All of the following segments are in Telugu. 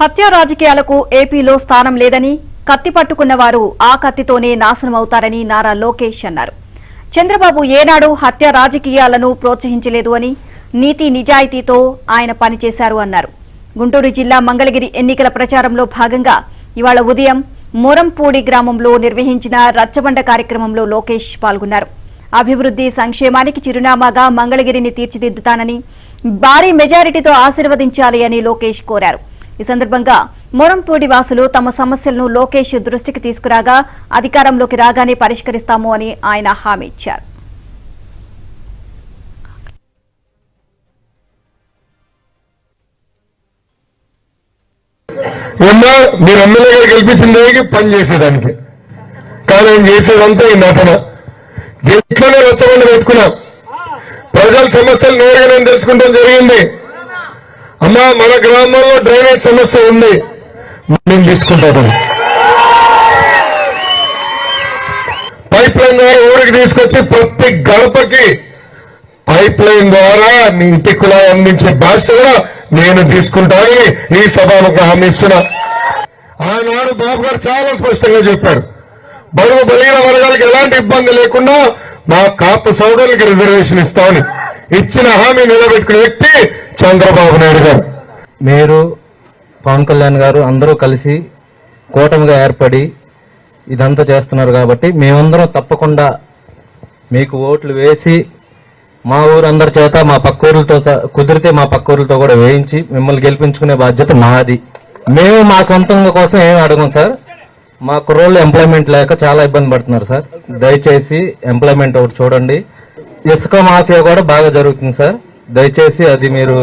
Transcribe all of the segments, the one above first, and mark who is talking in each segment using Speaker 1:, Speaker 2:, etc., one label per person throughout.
Speaker 1: హత్య రాజకీయాలకు ఏపీలో స్థానం లేదని, కత్తి పట్టుకున్న వారు ఆ కత్తితోనే నాశనమవుతారని నారా లోకేష్ అన్నారు. చంద్రబాబు ఏనాడు హత్య రాజకీయాలను ప్రోత్సహించలేదు అని, నీతి నిజాయితీతో ఆయన పనిచేశారు అన్నారు. గుంటూరు జిల్లా మంగళగిరి ఎన్నికల ప్రచారంలో భాగంగా ఇవాళ ఉదయం మొరంపూడి గ్రామంలో నిర్వహించిన రచ్చబండ కార్యక్రమంలో లోకేష్ పాల్గొన్నారు. అభివృద్ధి సంక్షేమానికి చిరునామాగా మంగళగిరిని తీర్చిదిద్దుతానని, భారీ మెజారిటీతో ఆశీర్వదించాలి అని లోకేష్ కోరారు. ఈ సందర్భంగా మొరంపూడి వాసులు తమ సమస్యలను లోకేష్ దృష్టికి తీసుకురాగా అధికారంలోకి రాగానే పరిష్కరిస్తాము అని ఆయన హామీ ఇచ్చారు.
Speaker 2: మీరు ఎమ్మెల్యే గారు గెలిపించిందే పని చేసేదానికి, కానీ ఆయన చేసేదంతా ఈ నటన. గెలిట్లోనే రచ్చబండ పెట్టుకున్నా, ప్రజల సమస్యలు నేరుగా నేను తెలుసుకుంటాం జరిగింది. అమ్మా, మన గ్రామంలో డ్రైనేజ్ సమస్య ఉంది, నేను తీసుకుంటాను. పైప్ లైన్ ద్వారా ఊరికి తీసుకొచ్చి ప్రతి గడపకి పైప్ లైన్ ద్వారా నీ ఇంటి కుళాయి అందించే బాధ్యత కూడా నేను తీసుకుంటానని ఈ సభకు హామీ ఇస్తున్నా. ఆనాడు బాబు గారు చాలా స్పష్టంగా చెప్పారు, బరువు బలిగిన వర్గాలకు ఎలాంటి ఇబ్బంది లేకుండా మా కాపు సోదరులకి రిజర్వేషన్ ఇస్తామని ఇచ్చిన హామీ నిలబెట్టుకునే వ్యక్తి చంద్రబాబు నాయుడు గారు.
Speaker 3: మీరు పవన్ కళ్యాణ్ గారు అందరూ కలిసి కూటమిగా ఏర్పడి ఇదంతా చేస్తున్నారు కాబట్టి మేమందరం తప్పకుండా మీకు ఓట్లు వేసి మా ఊరందరి చేత మా పక్క ఊర్లతో కుదిరితే మా పక్క ఊర్లతో కూడా వేయించి మిమ్మల్ని గెలిపించుకునే బాధ్యత మాది. మేము మా సొంతంగా కోసం ఏమి అడగం సార్. మా కుర్రోళ్ళు ఎంప్లాయ్మెంట్ లేక చాలా ఇబ్బంది పడుతున్నారు సార్. దయచేసి ఎంప్లాయ్మెంట్ ఒకటి చూడండి. ఇసుక మాఫియా కూడా బాగా జరుగుతుంది సార్, దయచేసి అది మీరు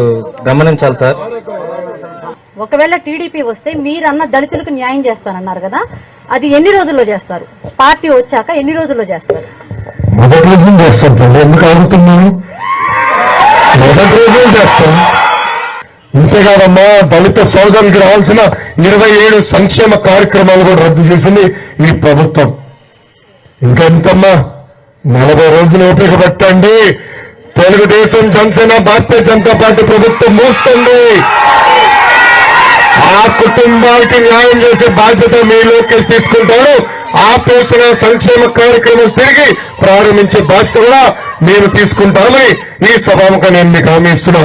Speaker 3: గమనించాలి సార్.
Speaker 4: ఒకవేళ టీడీపీ వస్తే మీరన్న దళితులకు న్యాయం చేస్తానన్నారు కదా, అది ఎన్ని రోజుల్లో చేస్తారు? పార్టీ వచ్చాక ఎన్ని రోజుల్లో చేస్తారు?
Speaker 2: మొదటి రోజున చేస్తాం తల్లి, ఎందుకు ఆగుతున్నాను? మొదటి రోజున చేస్తాం. ఇంతేకాదమ్మా, దళిత సోదరులకు రావాల్సిన 27 సంక్షేమ కార్యక్రమాలు కూడా రద్దు చేసింది ఈ ప్రభుత్వం. ఇంకెంతమ్మా, 40 రోజులు ఓపిక పట్టండి. తెలుగుదేశం, జనసేన, భారతీయ జనతా పార్టీ ప్రభుత్వం మోస్తుంది. ఆ కుటుంబానికి న్యాయం చేసే బాధ్యత మీ లోకేష్ తీసుకుంటారు. ఆపేసిన సంక్షేమ కార్యక్రమం తిరిగి ప్రారంభించే బాధ్యత కూడా నేను తీసుకుంటామని ఈ సభాముఖంగా నేను మీకు హామీ ఇస్తున్నా.